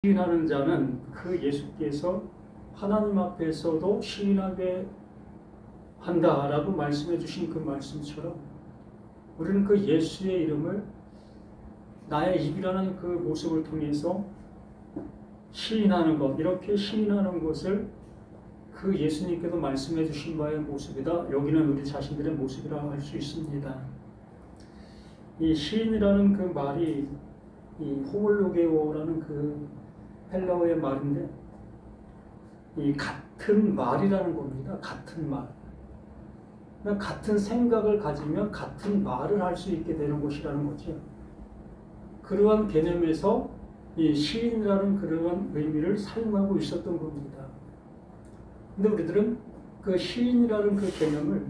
시인하는 자는 그 예수께서 하나님 앞에서도 시인하게 한다라고 말씀해 주신 그 말씀처럼 우리는 그 예수의 이름을 나의 입이라는 그 모습을 통해서 시인하는 것, 이렇게 시인하는 것을 그 예수님께도 말씀해 주신 바의 모습이다. 여기는 우리 자신들의 모습이라 할 수 있습니다. 이 시인이라는 그 말이 이 호몰로게오라는 그 헬라어의 말인데, 이 같은 말이라는 겁니다. 같은 말. 그러니까 같은 생각을 가지면 같은 말을 할 수 있게 되는 것이라는 거죠. 그러한 개념에서 이 시인이라는 그러한 의미를 사용하고 있었던 겁니다. 근데 우리들은 그 시인이라는 그 개념을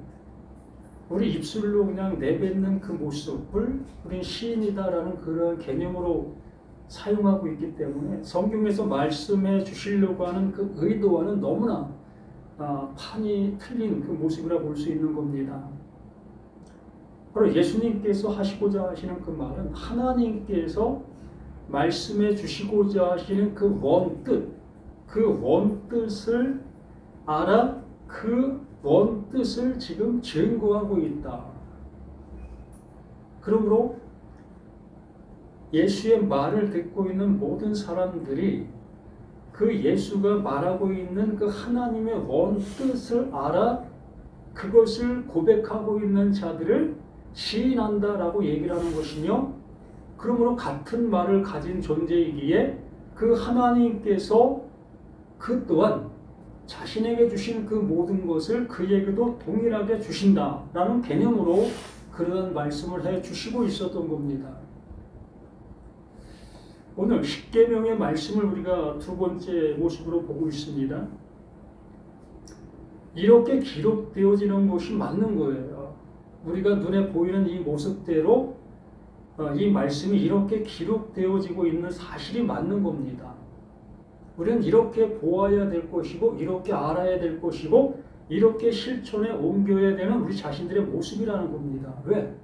우리 입술로 그냥 내뱉는 그 모습을 우린 시인이다라는 그런 개념으로 사용하고 있기 때문에 성경에서 말씀해 주시려고 하는 그 의도와는 너무나 판이 틀린 그 모습이라 볼 수 있는 겁니다. 바로 예수님께서 하시고자 하시는 그 말은 하나님께서 말씀해 주시고자 하시는 그 원뜻, 그 원뜻을 알아 그 원뜻을 지금 증거하고 있다. 그러므로 예수의 말을 듣고 있는 모든 사람들이 그 예수가 말하고 있는 그 하나님의 원뜻을 알아 그것을 고백하고 있는 자들을 시인한다라고 얘기를 하는 것이며, 그러므로 같은 말을 가진 존재이기에 그 하나님께서 그 또한 자신에게 주신 그 모든 것을 그에게도 동일하게 주신다라는 개념으로 그런 말씀을 해 주시고 있었던 겁니다. 오늘 십계명의 말씀을 우리가 두 번째 모습으로 보고 있습니다. 이렇게 기록되어지는 것이 맞는 거예요. 우리가 눈에 보이는 이 모습대로 이 말씀이 이렇게 기록되어지고 있는 사실이 맞는 겁니다. 우리는 이렇게 보아야 될 것이고 이렇게 알아야 될 것이고 이렇게 실천에 옮겨야 되는 우리 자신들의 모습이라는 겁니다. 왜?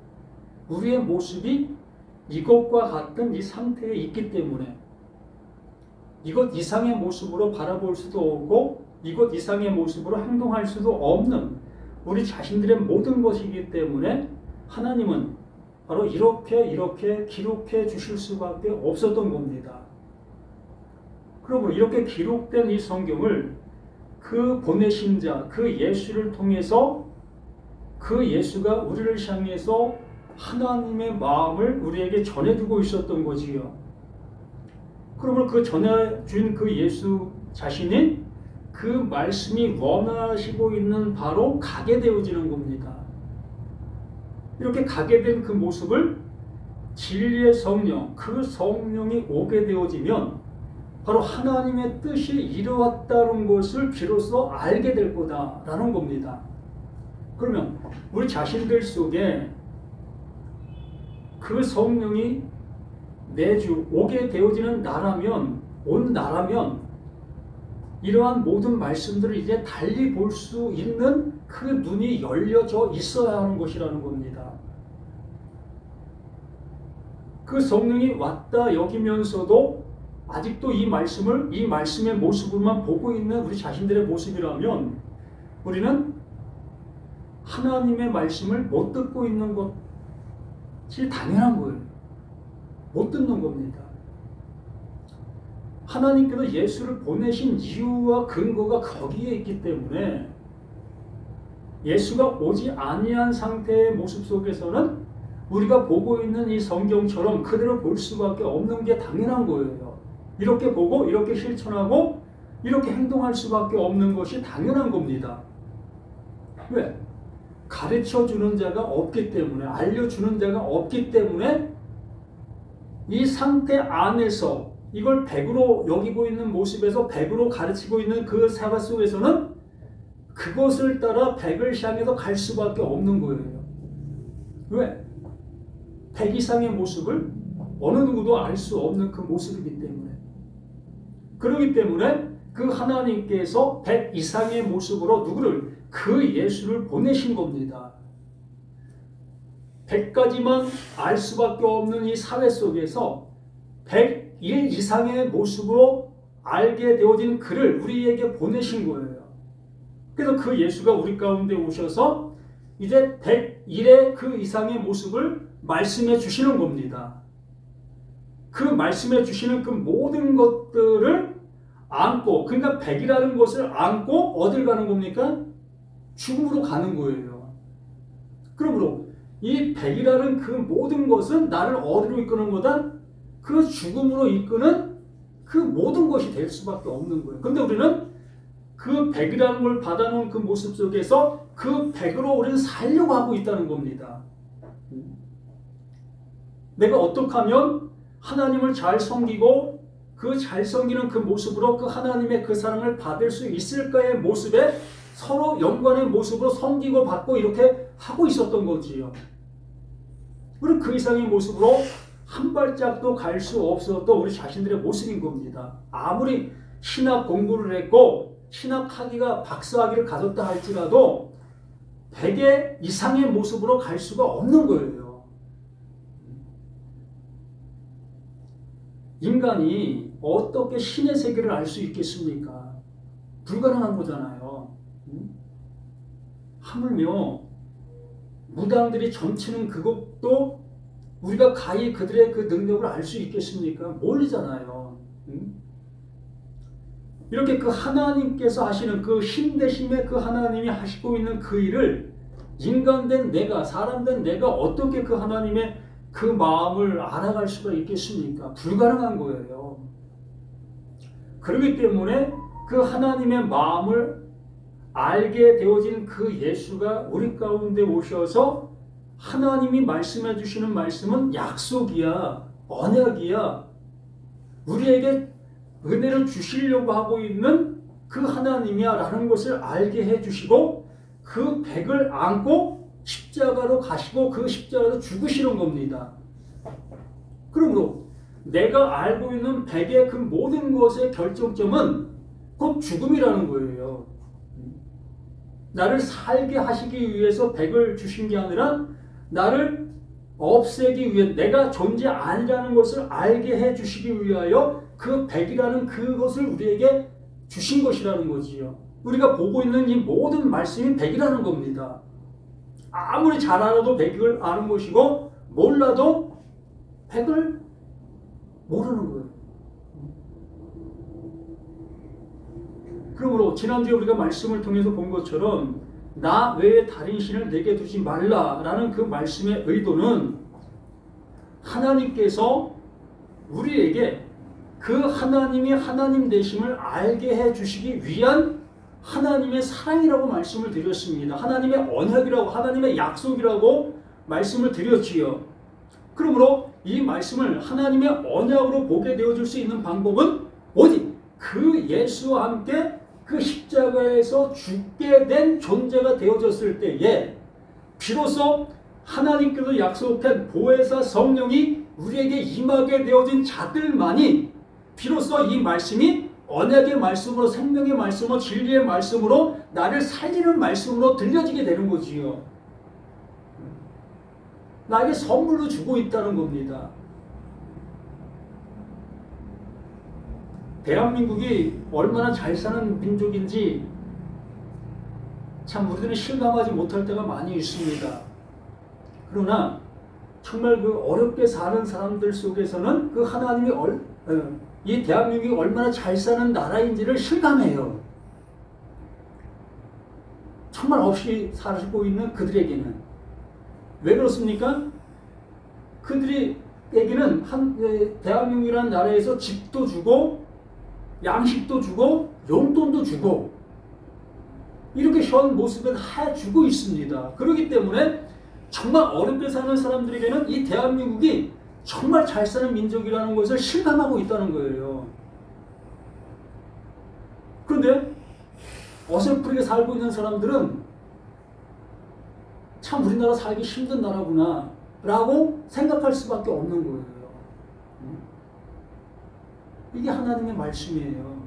우리의 모습이 이것과 같은 이 상태에 있기 때문에 이것 이상의 모습으로 바라볼 수도 없고 이것 이상의 모습으로 행동할 수도 없는 우리 자신들의 모든 것이기 때문에 하나님은 바로 이렇게 기록해 주실 수밖에 없었던 겁니다. 그러므로 이렇게 기록된 이 성경을 그 보내신 자, 그 예수를 통해서 그 예수가 우리를 향해서 하나님의 마음을 우리에게 전해주고 있었던 거지요. 그러므로 그 전해준 그 예수 자신이 그 말씀이 원하시고 있는 바로 가게 되어지는 겁니다. 이렇게 가게 된 그 모습을 진리의 성령, 그 성령이 오게 되어지면 바로 하나님의 뜻이 이루어졌다는 것을 비로소 알게 될 거다라는 겁니다. 그러면 우리 자신들 속에 그 성령이 매주 오게 되어지는 나라면, 온 나라면 이러한 모든 말씀들을 이제 달리 볼 수 있는 그 눈이 열려져 있어야 하는 것이라는 겁니다. 그 성령이 왔다 여기면서도 아직도 이 말씀을 이 말씀의 모습으로만 보고 있는 우리 자신들의 모습이라면 우리는 하나님의 말씀을 못 듣고 있는 것이 당연한 거예요. 못 듣는 겁니다. 하나님께서 예수를 보내신 이유와 근거가 거기에 있기 때문에 예수가 오지 아니한 상태의 모습 속에서는 우리가 보고 있는 이 성경처럼 그대로 볼 수밖에 없는 게 당연한 거예요. 이렇게 보고 이렇게 실천하고 이렇게 행동할 수밖에 없는 것이 당연한 겁니다. 왜? 가르쳐주는 자가 없기 때문에, 알려주는 자가 없기 때문에 이 상태 안에서 이걸 100으로 여기고 있는 모습에서 100으로 가르치고 있는 그 사과 속에서는 그것을 따라 100을 향해서 갈 수밖에 없는 거예요. 왜? 100 이상의 모습을 어느 누구도 알 수 없는 그 모습이기 때문에. 그렇기 때문에 그 하나님께서 100 이상의 모습으로 누구를? 그 예수를 보내신 겁니다. 100가지만 알 수밖에 없는 이 사회 속에서 100 100일 이상의 모습으로 알게 되어진 그를 우리에게 보내신 거예요. 그래서 그 예수가 우리 가운데 오셔서 이제 100일의 그 이상의 모습을 말씀해 주시는 겁니다. 그 말씀해 주시는 그 모든 것들을 안고, 그러니까 100이라는 것을 안고 어딜 가는 겁니까? 죽음으로 가는 거예요. 그러므로 이 100이라는 그 모든 것은 나를 어디로 이끄는 거다? 그 죽음으로 이끄는 그 모든 것이 될 수밖에 없는 거예요. 근데 우리는 그 100이라는 걸 받아놓은 그 모습 속에서 그 100으로 우리는 살려고 하고 있다는 겁니다. 내가 어떻게 하면 하나님을 잘 섬기고 그 잘 섬기는 그 모습으로 그 하나님의 그 사랑을 받을 수 있을까의 모습에 서로 연관의 모습으로 섬기고 받고 이렇게 하고 있었던 거지요. 우리는 그 이상의 모습으로 한 발짝도 갈 수 없었던 우리 자신들의 모습인 겁니다. 아무리 신학 공부를 했고 신학학위가 박사학위를 가졌다 할지라도 100의 이상의 모습으로 갈 수가 없는 거예요. 인간이 어떻게 신의 세계를 알 수 있겠습니까? 불가능한 거잖아요. 하물며 무당들이 점치는 그것도 우리가 가히 그들의 그 능력을 알 수 있겠습니까? 모르잖아요. 이렇게 그 하나님께서 하시는 그 힘 대심의 그 하나님이 하시고 있는 그 일을 인간된 내가, 사람된 내가 어떻게 그 하나님의 그 마음을 알아갈 수가 있겠습니까? 불가능한 거예요. 그렇기 때문에 그 하나님의 마음을 알게 되어진 그 예수가 우리 가운데 오셔서 하나님이 말씀해 주시는 말씀은 약속이야, 언약이야. 우리에게 은혜를 주시려고 하고 있는 그 하나님이야 라는 것을 알게 해주시고 그 백을 안고 십자가로 가시고 그 십자가로 죽으시는 겁니다. 그러므로 내가 알고 있는 백의 그 모든 것의 결정점은 곧 죽음이라는 거예요. 나를 살게 하시기 위해서 백을 주신 게 아니라 나를 없애기 위해 내가 존재 아니라는 것을 알게 해주시기 위하여 그 백이라는 그것을 우리에게 주신 것이라는 거지요. 우리가 보고 있는 이 모든 말씀이 백이라는 겁니다. 아무리 잘 알아도 백을 아는 것이고 몰라도 백을 모르는 거예요. 그러므로 지난주에 우리가 말씀을 통해서 본 것처럼 나 외에 다른 신을 내게 두지 말라라는 그 말씀의 의도는 하나님께서 우리에게 그 하나님이 하나님 되심을 알게 해주시기 위한 하나님의 사랑이라고 말씀을 드렸습니다. 하나님의 언약이라고, 하나님의 약속이라고 말씀을 드렸지요. 그러므로 이 말씀을 하나님의 언약으로 보게 되어줄 수 있는 방법은 어디? 그 예수와 함께 그 십자가에서 죽게 된 존재가 되어졌을 때에 비로소 하나님께서 약속한 보혜사 성령이 우리에게 임하게 되어진 자들만이 비로소 이 말씀이 언약의 말씀으로, 생명의 말씀으로, 진리의 말씀으로, 나를 살리는 말씀으로 들려지게 되는 거지요. 나에게 선물로 주고 있다는 겁니다. 대한민국이 얼마나 잘 사는 민족인지 참 우리들은 실감하지 못할 때가 많이 있습니다. 그러나 정말 그 어렵게 사는 사람들 속에서는 그 하나님이 이 대한민국이 얼마나 잘 사는 나라인지를 실감해요. 정말 없이 살고 있는 그들에게는. 왜 그렇습니까? 그들에게는 대한민국이라는 나라에서 집도 주고 양식도 주고 용돈도 주고 이렇게 현 모습을 다 주고 있습니다. 그렇기 때문에 정말 어렵게 사는 사람들에게는 이 대한민국이 정말 잘 사는 민족이라는 것을 실감하고 있다는 거예요. 그런데 어설프게 살고 있는 사람들은 참 우리나라 살기 힘든 나라구나 라고 생각할 수밖에 없는 거예요. 이게 하나님의 말씀이에요.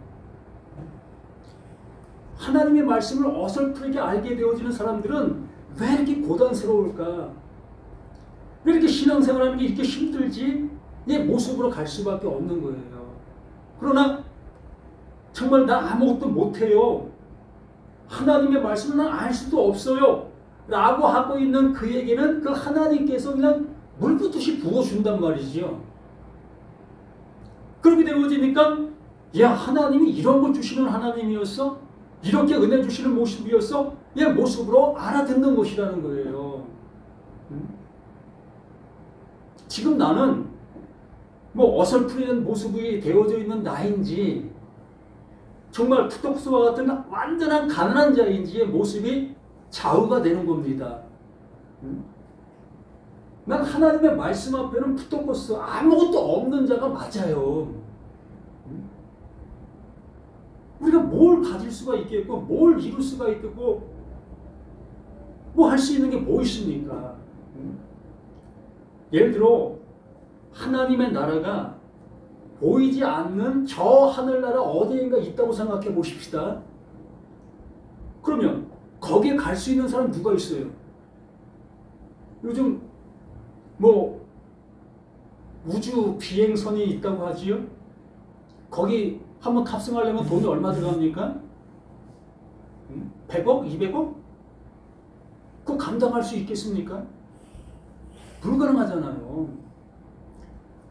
하나님의 말씀을 어설프게 알게 되어지는 사람들은 왜 이렇게 고단스러울까? 왜 이렇게 신앙생활하는 게 이렇게 힘들지? 모습으로 갈 수밖에 없는 거예요. 그러나 정말 나 아무것도 못해요. 하나님의 말씀은 알 수도 없어요. 라고 하고 있는 그에게는 그 하나님께서 그냥 물 붓듯이 부어준단 말이지요. 그렇게 되어지니까 야, 하나님이 이런 걸 주시는 하나님이었어? 이렇게 은혜 주시는 모습이었어? 모습으로 알아듣는 것이라는 거예요. 지금 나는 뭐 어설프는 모습이 되어져 있는 나인지 정말 푸톡스와 같은 완전한 가난한 자인지의 모습이 좌우가 되는 겁니다. 난 하나님의 말씀 앞에는 푸토코스 아무것도 없는 자가 맞아요. 우리가 뭘 가질 수가 있겠고 뭘 이룰 수가 있겠고 뭐 할 수 있는 게 뭐 있습니까? 예를 들어 하나님의 나라가 보이지 않는 저 하늘나라 어디인가 있다고 생각해 보십시다. 그러면 거기에 갈 수 있는 사람 누가 있어요? 요즘 뭐 우주 비행선이 있다고 하지요? 거기 한번 탑승하려면 돈이 얼마 들어갑니까? 100억? 200억? 그거 감당할 수 있겠습니까? 불가능하잖아요.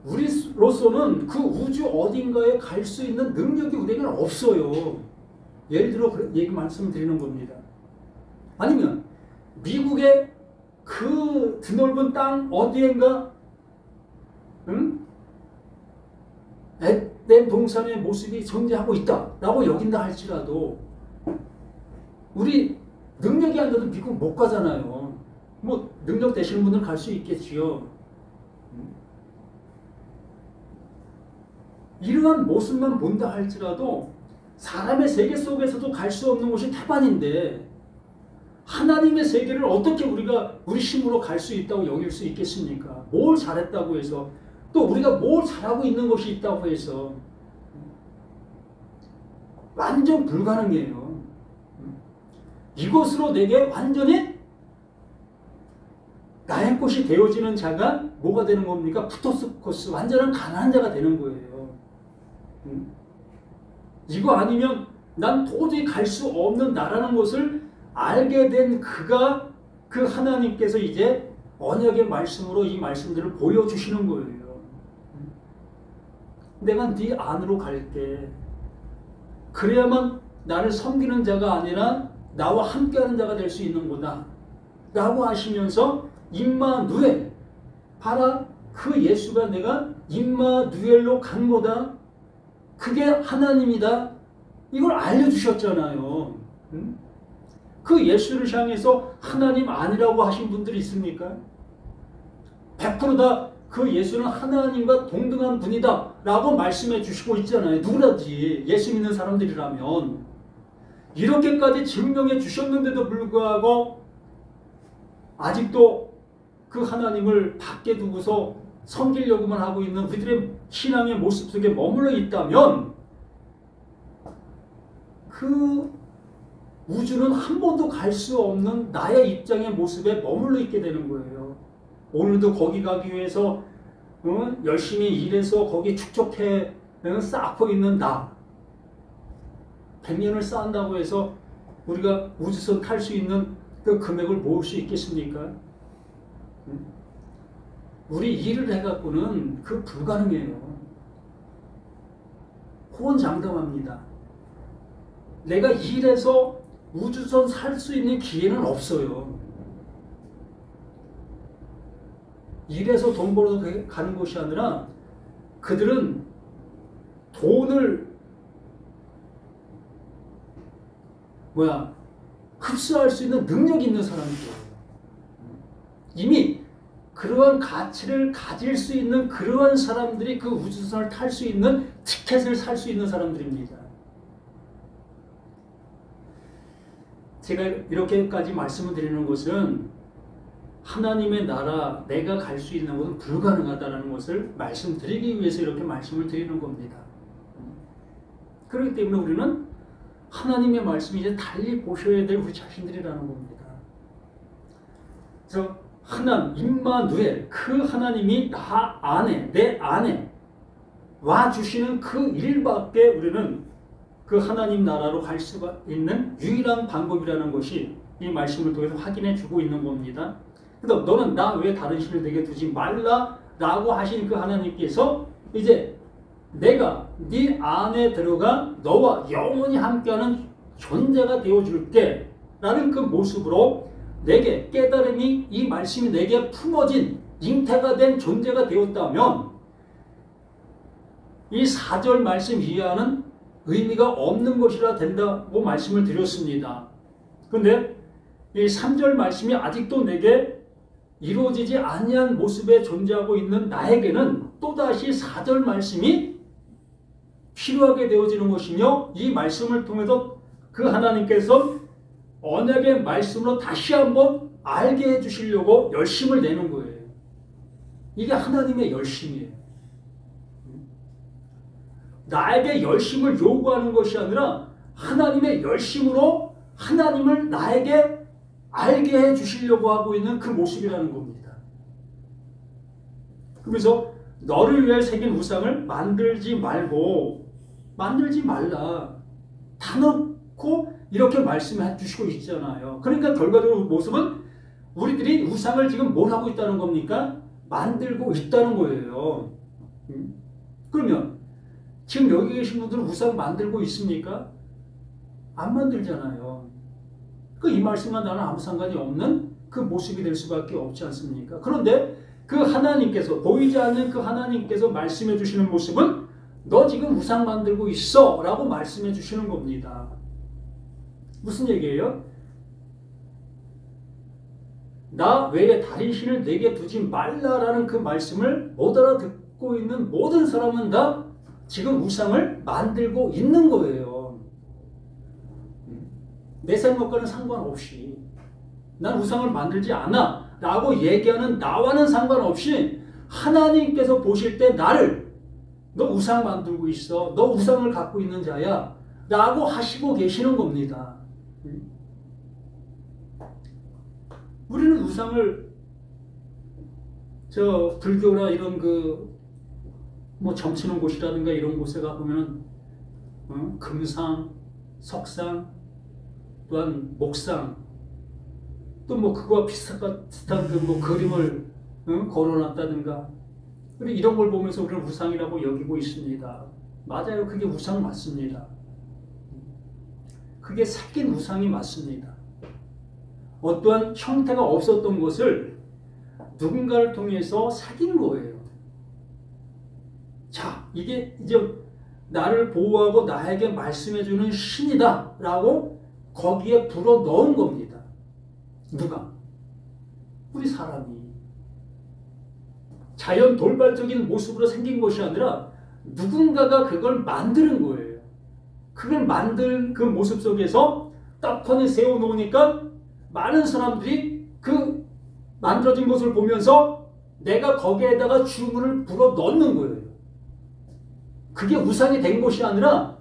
우리로서는 그 우주 어딘가에 갈 수 있는 능력이 우리에게는 없어요. 예를 들어 얘기 말씀드리는 겁니다. 아니면 미국의 그 드넓은 땅 어디엔가 에덴 동산의 모습이 존재하고 있다라고 여긴다 할지라도 우리 능력이 안 돼도 미국 못 가잖아요. 뭐 능력 되시는 분들은 갈 수 있겠지요. 이러한 모습만 본다 할지라도 사람의 세계 속에서도 갈 수 없는 곳이 태반인데 하나님의 세계를 어떻게 우리가 우리 힘으로 갈 수 있다고 여길 수 있겠습니까? 뭘 잘했다고 해서 또 우리가 뭘 잘하고 있는 것이 있다고 해서 완전 불가능해요. 이것으로 내게 완전히 나의 것이 되어지는 자가 뭐가 되는 겁니까? 푸토스코스 완전한 가난한 자가 되는 거예요. 이거 아니면 난 도저히 갈 수 없는 나라는 것을 알게 된 그가 그 하나님께서 이제 언약의 말씀으로 이 말씀들을 보여주시는 거예요. 내가 네 안으로 갈게. 그래야만 나를 섬기는 자가 아니라 나와 함께하는 자가 될 수 있는 거다. 라고 하시면서 임마누엘, 봐라 그 예수가 내가 임마누엘로 간 거다. 그게 하나님이다. 이걸 알려주셨잖아요. 그 예수를 향해서 하나님 아니라고 하신 분들이 있습니까? 100% 다 그 예수는 하나님과 동등한 분이다 라고 말씀해 주시고 있잖아요. 누구라든지 예수 믿는 사람들이라면 이렇게까지 증명해 주셨는데도 불구하고 아직도 그 하나님을 밖에 두고서 섬기려고만 하고 있는 우리들의 신앙의 모습 속에 머물러 있다면 그 우주는 한 번도 갈 수 없는 나의 입장의 모습에 머물러 있게 되는 거예요. 오늘도 거기 가기 위해서 열심히 일해서 거기 축적해 쌓고 있는 나. 100년을 쌓는다고 해서 우리가 우주선 탈 수 있는 그 금액을 모을 수 있겠습니까? 우리 일을 해갖고는 그 불가능해요. 호언장담합니다. 내가 일해서 우주선 살 수 있는 기회는 없어요. 일해서 돈 벌어 가는 것이 아니라 그들은 돈을 흡수할 수 있는 능력이 있는 사람이에요. 이미 그러한 가치를 가질 수 있는 그러한 사람들이 그 우주선을 탈 수 있는 티켓을 살 수 있는 사람들입니다. 제가 이렇게까지 말씀을 드리는 것은 하나님의 나라, 내가 갈 수 있는 것은 불가능하다는 것을 말씀드리기 위해서 이렇게 말씀을 드리는 겁니다. 그렇기 때문에 우리는 하나님의 말씀을 이제 달리 보셔야 될 우리 자신들이라는 겁니다. 그래서 임마누엘, 그 하나님이 나 안에, 내 안에 와 주시는 그 일밖에 우리는 그 하나님 나라로 갈 수가 있는 유일한 방법이라는 것이 이 말씀을 통해서 확인해 주고 있는 겁니다. 그래서 너는 나 외에 다른 신을 내게 두지 말라라고 하신 그 하나님께서 이제 내가 네 안에 들어가 너와 영원히 함께하는 존재가 되어줄게 라는 그 모습으로 내게 깨달음이, 이 말씀이 내게 품어진 잉태가 된 존재가 되었다면 이 4절 말씀 이하는 의미가 없는 것이라 된다고 말씀을 드렸습니다. 그런데 이 3절 말씀이 아직도 내게 이루어지지 아니한 모습에 존재하고 있는 나에게는 또다시 4절 말씀이 필요하게 되어지는 것이며, 이 말씀을 통해서 그 하나님께서 언약의 말씀으로 다시 한번 알게 해주시려고 열심을 내는 거예요. 이게 하나님의 열심이에요. 나에게 열심을 요구하는 것이 아니라 하나님의 열심으로 하나님을 나에게 알게 해주시려고 하고 있는 그 모습이라는 겁니다. 그래서 너를 위해 새긴 우상을 만들지 말라. 다 놓고 이렇게 말씀해 주시고 있잖아요. 그러니까 결과적으로 모습은 우리들이 우상을 지금 뭘 하고 있다는 겁니까? 만들고 있다는 거예요. 그러면 지금 여기 계신 분들은 우상 만들고 있습니까? 안 만들잖아요. 이 말씀과 나는 아무 상관이 없는 그 모습이 될 수밖에 없지 않습니까? 그런데 그 하나님께서, 보이지 않는 그 하나님께서 말씀해 주시는 모습은 너 지금 우상 만들고 있어 라고 말씀해 주시는 겁니다. 무슨 얘기예요? 나 외에 다른 신을 내게 두지 말라라는 그 말씀을 못 알아듣고 있는 모든 사람은 다 지금 우상을 만들고 있는 거예요. 내 생각과는 상관없이 난 우상을 만들지 않아 라고 얘기하는 나와는 상관없이 하나님께서 보실 때 나를, 너 우상 만들고 있어, 너 우상을 갖고 있는 자야 라고 하시고 계시는 겁니다. 우리는 우상을 불교나 이런 점치는 곳이라든가 이런 곳에 가보면 금상, 석상, 또한 목상, 또 그거와 비슷한 그림을 걸어놨다든가, 이런 걸 보면서 우리는 우상이라고 여기고 있습니다. 맞아요. 그게 우상 맞습니다. 그게 새긴 우상이 맞습니다. 어떠한 형태가 없었던 것을 누군가를 통해서 새긴 거예요. 자, 이게 이제 나를 보호하고 나에게 말씀해주는 신이다 라고 거기에 불어 넣은 겁니다. 누가? 우리 사람이. 자연 돌발적인 모습으로 생긴 것이 아니라 누군가가 그걸 만드는 거예요. 그걸 만든 그 모습 속에서 떡하니 세워놓으니까 많은 사람들이 그 만들어진 것을 보면서 내가 거기에다가 주문을 불어 넣는 거예요. 그게 우상이 된 것이 아니라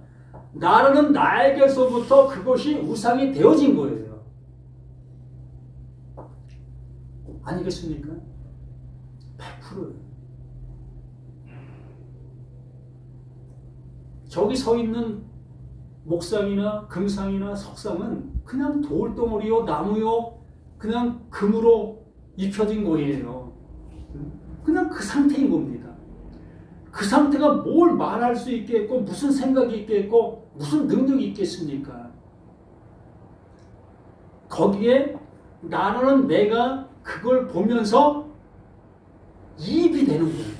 나라는 나에게서부터 그것이 우상이 되어진 거예요. 아니겠습니까? 100%예요. 저기 서 있는 목상이나 금상이나 석상은 그냥 돌덩어리요, 나무요, 그냥 금으로 입혀진 거예요. 그냥 그 상태인 겁니다. 그 상태가 뭘 말할 수 있겠고, 무슨 생각이 있겠고, 무슨 능력이 있겠습니까? 거기에 나라는 내가 그걸 보면서 이입이 되는 거예요.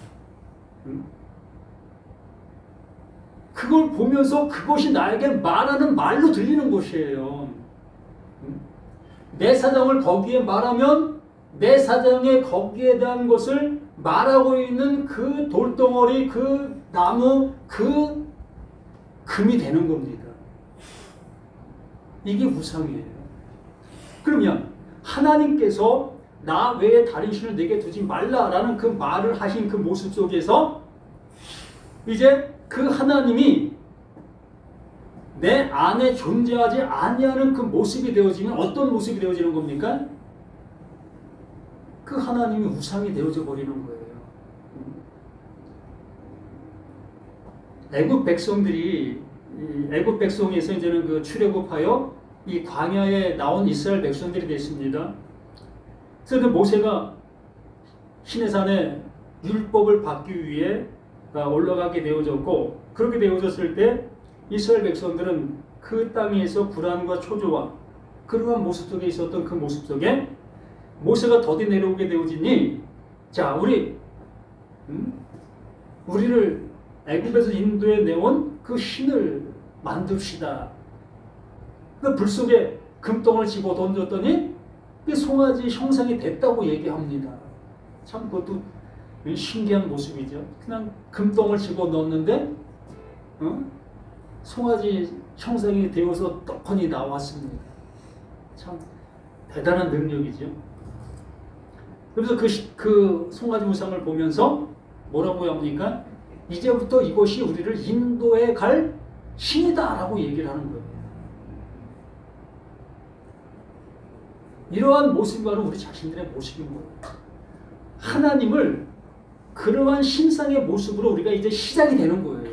그걸 보면서 그것이 나에게 말하는 말로 들리는 것이에요. 내 사정을 거기에 말하면 내 사정에 거기에 대한 것을 말하고 있는 그 돌덩어리, 그 나무, 그 금이 되는 겁니다. 이게 우상이에요. 그러면 하나님께서 나 외에 다른 신을 내게 두지 말라라는 그 말을 하신 그 모습 속에서 이제 그 하나님이 내 안에 존재하지 아니하는 그 모습이 되어지면 어떤 모습이 되어지는 겁니까? 그 하나님이 우상이 되어져 버리는 거예요. 애굽 백성들이 애굽 백성에서 이제는 그 출애굽하여 이 광야에 나온 이스라엘 백성들이 됐습니다. 그래서 모세가 시내산에 율법을 받기 위해 올라가게 되어졌고, 그렇게 되어졌을 때 이스라엘 백성들은 그 땅에서 불안과 초조와 그러한 모습 속에 있었던 그 모습 속에 모세가 더디 내려오게 되어지니, 자, 우리를 애굽에서 인도에 내온 그 신을 만듭시다. 그 불 속에 금덩을 집어 던졌더니 그 송아지 형상이 됐다고 얘기합니다. 참 그것도 신기한 모습이죠. 그냥 금덩을 집어 넣었는데 송아지 형상이 되어서 떡하니 나왔습니다. 참 대단한 능력이죠. 그래서 그 송아지 우상을 보면서 뭐라고 합니까? 이제부터 이것이 우리를 인도에 갈 신이다라고 얘기를 하는 거예요. 이러한 모습이 바로 우리 자신들의 모습인 거예요. 하나님을 그러한 신상의 모습으로 우리가 이제 시작이 되는 거예요.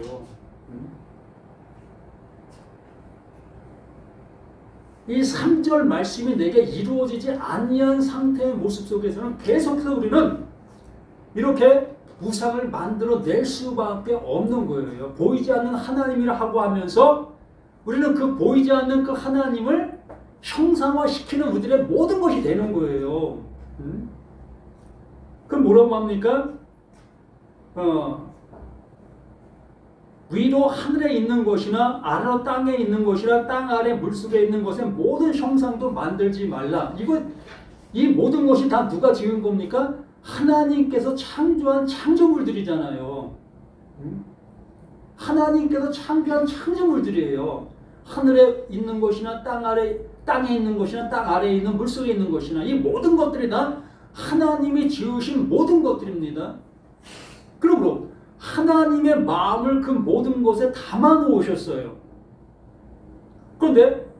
이 3절 말씀이 내게 이루어지지 아니한 상태의 모습 속에서는 계속해서 우리는 이렇게 우상을 만들어낼 수밖에 없는 거예요. 보이지 않는 하나님이라 하고 하면서 우리는 그 보이지 않는 그 하나님을 형상화시키는 우리들의 모든 것이 되는 거예요. 그럼 뭐라고 합니까? 위로 하늘에 있는 것이나 아래 땅에 있는 것이나 땅 아래 물속에 있는 것의 모든 형상도 만들지 말라. 이 모든 것이 다 누가 지은 겁니까? 하나님께서 창조한 창조물들이잖아요. 하나님께서 창조한 창조물들이에요. 하늘에 있는 것이나 땅에 있는 것이나 땅 아래에 있는 물속에 있는 것이나 이 모든 것들이 다 하나님이 지으신 모든 것들입니다. 그러므로 하나님의 마음을 그 모든 것에 담아 놓으셨어요. 그런데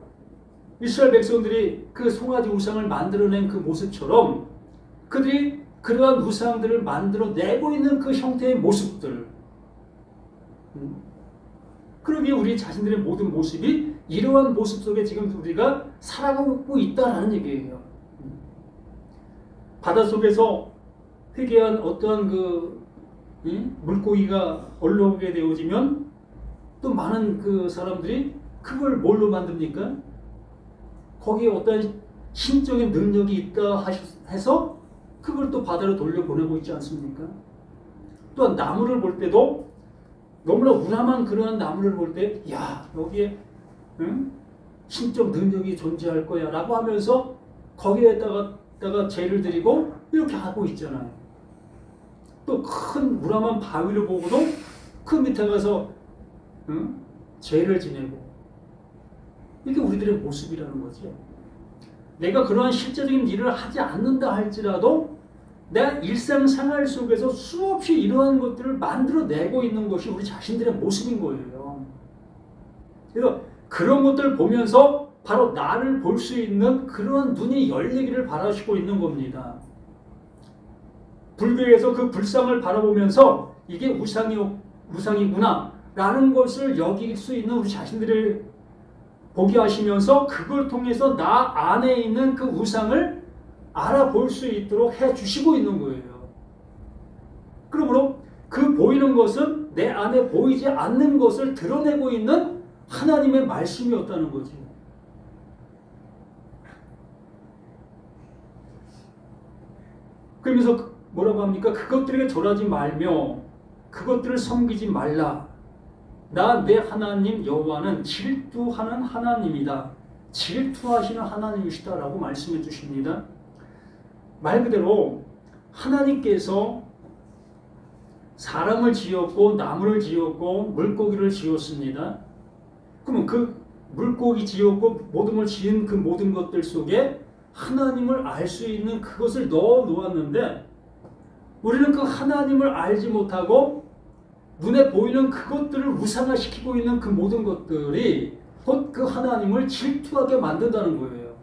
이스라엘 백성들이 그 송아지 우상을 만들어낸 그 모습처럼 그들이 그러한 우상들을 만들어내고 있는 그 형태의 모습들, 그러기에 우리 자신들의 모든 모습이 이러한 모습 속에 지금 우리가 살아가고 있다는 얘기예요. 바닷속에서 회개한 어떠한 물고기가 올라오게 되어지면 또 많은 그 사람들이 그걸 뭘로 만듭니까? 거기에 어떤 신적인 능력이 있다 해서 그걸 또 바다로 돌려보내고 있지 않습니까? 또한 나무를 볼 때도 너무나 우람한 그러한 나무를 볼 때, 야, 여기에 신적 능력이 존재할 거야 라고 하면서 거기에다가 죄를 드리고 이렇게 하고 있잖아요. 또 큰 우람한 바위를 보고도 그 밑에 가서 죄를 지내고, 이게 우리들의 모습이라는 거죠. 내가 그러한 실제적인 일을 하지 않는다 할지라도 내 일상생활 속에서 수없이 이러한 것들을 만들어내고 있는 것이 우리 자신들의 모습인 거예요. 그래서 그런 것들을 보면서 바로 나를 볼 수 있는 그러한 눈이 열리기를 바라시고 있는 겁니다. 불교에서 그 불상을 바라보면서 이게 우상이구나 라는 것을 여길 수 있는 우리 자신들을 보게 하시면서 그걸 통해서 나 안에 있는 그 우상을 알아볼 수 있도록 해주시고 있는 거예요. 그러므로 그 보이는 것은 내 안에 보이지 않는 것을 드러내고 있는 하나님의 말씀이었다는 거죠. 그러면서 뭐라고 합니까? 그것들에게 절하지 말며 그것들을 섬기지 말라. 나 내 하나님 여호와는 질투하는 하나님이다. 질투하시는 하나님이시다 라고 말씀해 주십니다. 말 그대로 하나님께서 사람을 지었고 나무를 지었고 물고기를 지었습니다. 그러면 그 물고기 지었고 모든 걸 지은 그 모든 것들 속에 하나님을 알 수 있는 그것을 넣어 놓았는데 우리는 그 하나님을 알지 못하고 눈에 보이는 그것들을 우상화시키고 있는 그 모든 것들이 곧 그 하나님을 질투하게 만든다는 거예요.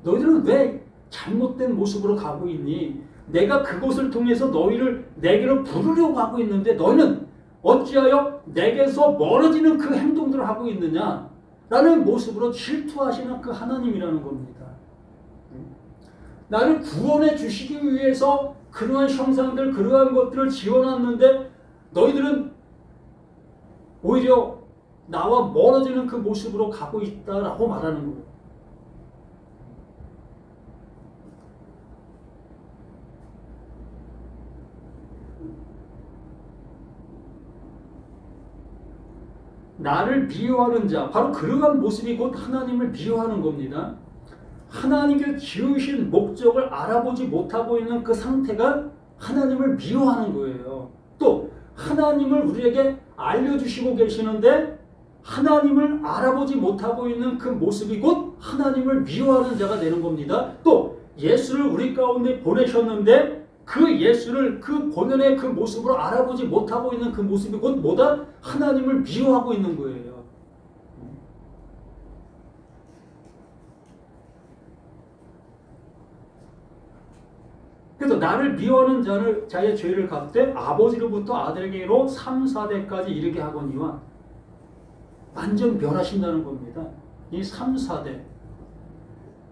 너희들은 왜 잘못된 모습으로 가고 있니? 내가 그것을 통해서 너희를 내게로 부르려고 하고 있는데 너희는 어찌하여 내게서 멀어지는 그 행동들을 하고 있느냐? 라는 모습으로 질투하시는 그 하나님이라는 겁니다. 나를 구원해 주시기 위해서 그러한 형상들, 그러한 것들을 지어놨는데 너희들은 오히려 나와 멀어지는 그 모습으로 가고 있다라고 말하는 거예요. 나를 미워하는 자, 바로 그러한 모습이 곧 하나님을 미워하는 겁니다. 하나님께 지으신 목적을 알아보지 못하고 있는 그 상태가 하나님을 미워하는 거예요. 또 하나님을 우리에게 알려주시고 계시는데 하나님을 알아보지 못하고 있는 그 모습이 곧 하나님을 미워하는 자가 되는 겁니다. 또 예수를 우리 가운데 보내셨는데 그 예수를 그 본연의 그 모습으로 알아보지 못하고 있는 그 모습이 곧 뭐다? 하나님을 미워하고 있는 거예요. 그래서 나를 미워하는 자의 죄를 갚되 아버지로부터 아들에게로 3, 4대까지 이르게 하거니와 완전 멸하신다는 겁니다. 이 3, 4대.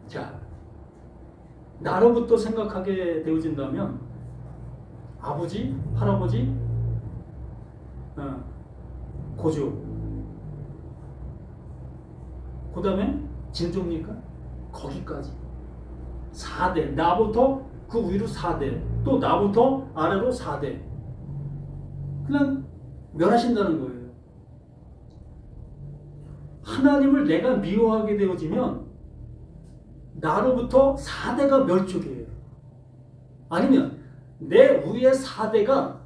자, 나로부터 생각하게 되어진다면 아버지, 할아버지, 고조, 그 다음에 진종니까? 거기까지 4대, 나부터 그 위로 4대, 또 나부터 아래로 4대 그냥 멸하신다는 거예요. 하나님을 내가 미워하게 되어지면 나로부터 4대가 멸족이에요. 아니면 내 위의 4대가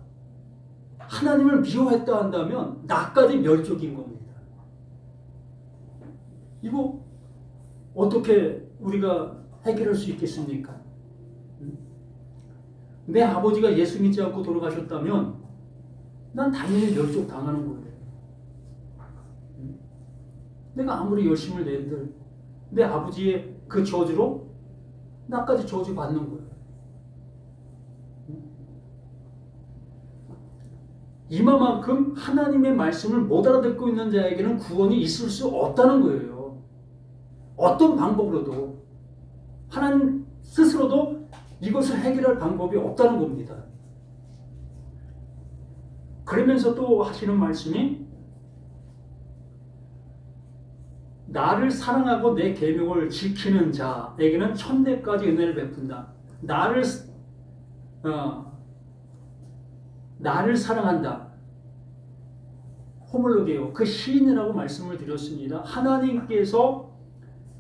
하나님을 미워했다 한다면 나까지 멸족인 겁니다. 이거 어떻게 우리가 해결할 수 있겠습니까? 내 아버지가 예수 믿지 않고 돌아가셨다면 난 당연히 멸족 당하는 거예요. 내가 아무리 열심을 낸들 내 아버지의 그 저주로 나까지 저주 받는 거예요. 이만큼 하나님의 말씀을 못 알아듣고 있는 자에게는 구원이 있을 수 없다는 거예요. 어떤 방법으로도 하나님 스스로도 이것을 해결할 방법이 없다는 겁니다. 그러면서 또 하시는 말씀이 나를 사랑하고 내 계명을 지키는 자에게는 천대까지 은혜를 베푼다. 나를 사랑한다. 호물로게요. 그 시인이라고 말씀을 드렸습니다. 하나님께서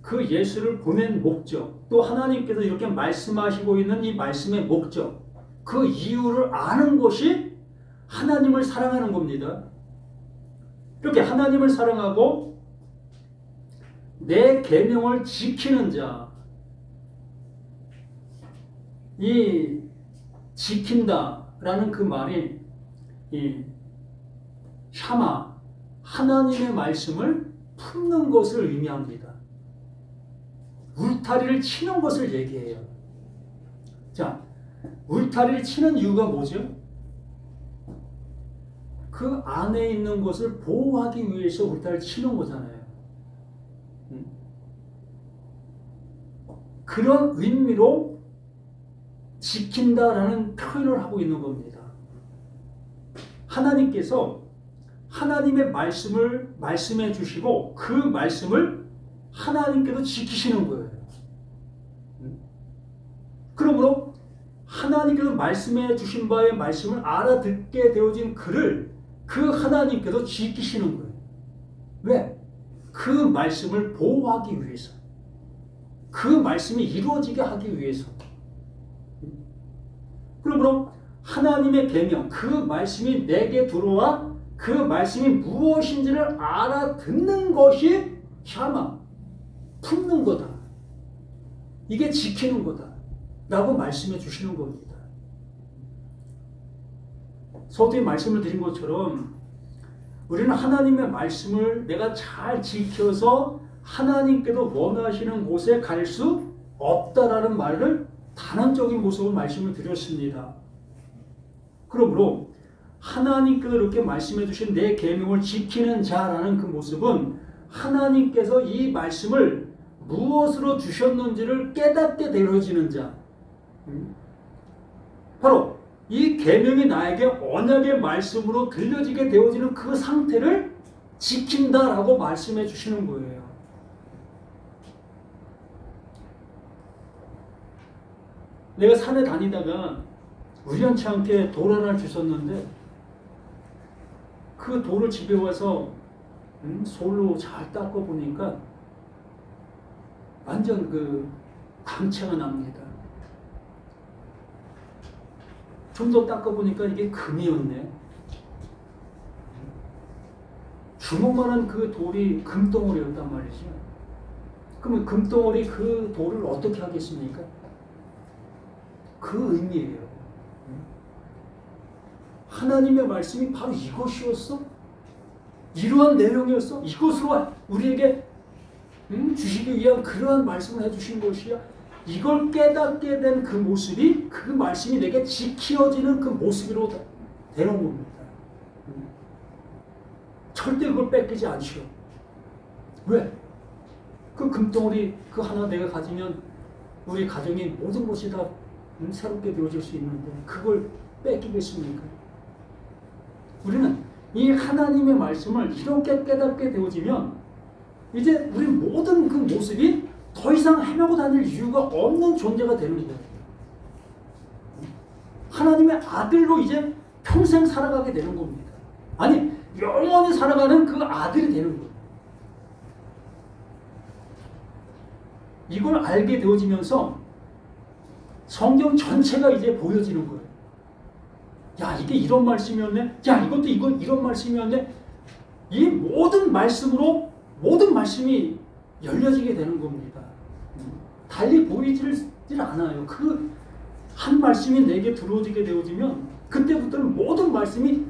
그 예수를 보낸 목적, 또 하나님께서 이렇게 말씀하시고 있는 이 말씀의 목적, 그 이유를 아는 것이 하나님을 사랑하는 겁니다. 이렇게 하나님을 사랑하고 내 계명을 지키는 자, 이 지킨다라는 그 말이 이 샤마, 하나님의 말씀을 품는 것을 의미합니다. 울타리를 치는 것을 얘기해요. 자, 울타리를 치는 이유가 뭐죠? 그 안에 있는 것을 보호하기 위해서 울타리를 치는 거잖아요. 그런 의미로 지킨다라는 표현을 하고 있는 겁니다. 하나님께서 하나님의 말씀을 말씀해 주시고 그 말씀을 하나님께서 지키시는 거예요. 그러므로 하나님께서 말씀해 주신 바의 말씀을 알아듣게 되어진 그를 그 하나님께서 지키시는 거예요. 왜? 그 말씀을 보호하기 위해서. 그 말씀이 이루어지게 하기 위해서. 그러므로 하나님의 계명, 그 말씀이 내게 들어와 그 말씀이 무엇인지를 알아듣는 것이 샤마, 품는 거다. 이게 지키는 거다. 라고 말씀해 주시는 겁니다. 서두에 말씀을 드린 것처럼 우리는 하나님의 말씀을 내가 잘 지켜서 하나님께도 원하시는 곳에 갈 수 없다라는 말을 단언적인 모습으로 말씀을 드렸습니다. 그러므로 하나님께서 이렇게 말씀해 주신 내 계명을 지키는 자라는 그 모습은 하나님께서 이 말씀을 무엇으로 주셨는지를 깨닫게 되어지는 자, 바로 이 계명이 나에게 언약의 말씀으로 들려지게 되어지는 그 상태를 지킨다라고 말씀해 주시는 거예요. 내가 산에 다니다가 우연치 않게 돌 하나를 주셨는데 그 돌을 집에 와서 솔로 잘 닦아 보니까 완전 그 광채가 납니다. 좀 더 닦아 보니까 이게 금이었네. 주먹만한 그 돌이 금덩어리였단 말이죠. 그러면 금덩어리 그 돌을 어떻게 하겠습니까? 그 의미예요. 하나님의 말씀이 바로 이것이었어? 이러한 내용이었어? 이것으로 우리에게 주시기 위한 그러한 말씀을 해주신 것이야? 이걸 깨닫게 된 그 모습이 그 말씀이 내게 지켜지는 그 모습으로 되는 겁니다. 절대 그걸 뺏기지 않죠. 왜? 그 금덩어리 그 하나 내가 가지면 우리 가정이 모든 것이 다 새롭게 되어질 수 있는데 그걸 뺏기겠습니까? 우리는 이 하나님의 말씀을 이렇게 깨닫게 되어지면 이제 우리 모든 그 모습이 더 이상 헤매고 다닐 이유가 없는 존재가 되는 거예요. 하나님의 아들로 이제 평생 살아가게 되는 겁니다. 아니, 영원히 살아가는 그 아들이 되는 거예요. 이걸 알게 되어지면서 성경 전체가 이제 보여지는 거예요. 야, 이게 이런 말씀이었네. 야, 이것도 이런 말씀이었네. 이 모든 말씀으로 모든 말씀이 열려지게 되는 겁니다. 달리 보이질 않아요. 그 한 말씀이 내게 들어오게 되어지면 그때부터는 모든 말씀이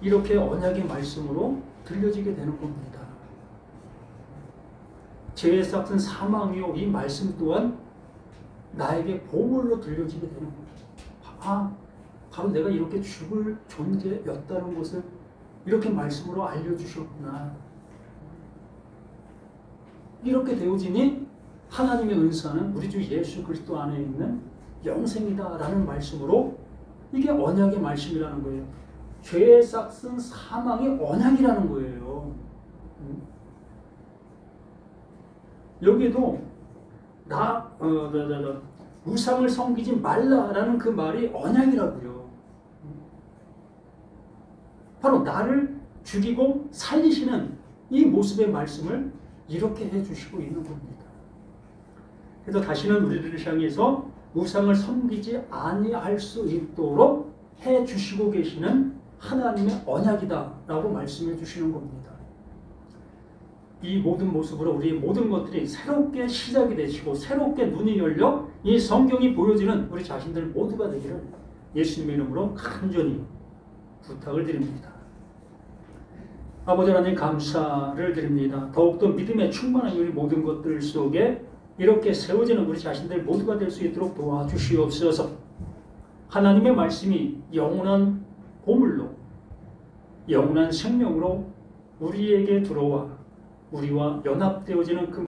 이렇게 언약의 말씀으로 들려지게 되는 겁니다. 죄의 삭은 사망이요, 이 말씀 또한 나에게 보물로 들려지게 되는 겁니다. 아, 바로 내가 이렇게 죽을 존재였다는 것을 이렇게 말씀으로 알려주셨구나. 이렇게 되어지니 하나님의 은사는 우리 주 예수 그리스도 안에 있는 영생이다라는 말씀으로 이게 언약의 말씀이라는 거예요. 죄의 삭은 사망의 언약이라는 거예요. 여기도 우상을 섬기지 말라라는 그 말이 언약이라고요. 바로 나를 죽이고 살리시는 이 모습의 말씀을 이렇게 해주시고 있는 겁니다. 그래서 다시는 우리들을 향해서 우상을 섬기지 아니할 수 있도록 해주시고 계시는 하나님의 언약이다라고 말씀해 주시는 겁니다. 이 모든 모습으로 우리 모든 것들이 새롭게 시작이 되시고 새롭게 눈이 열려 이 성경이 보여지는 우리 자신들 모두가 되기를 예수님의 이름으로 간절히 부탁을 드립니다. 아버지 하나님 감사를 드립니다. 더욱더 믿음에 충만한 우리 모든 것들 속에 이렇게 세워지는 우리 자신들 모두가 될 수 있도록 도와주시옵소서. 하나님의 말씀이 영원한 보물로 영원한 생명으로 우리에게 들어와 우리와 연합되어지는 그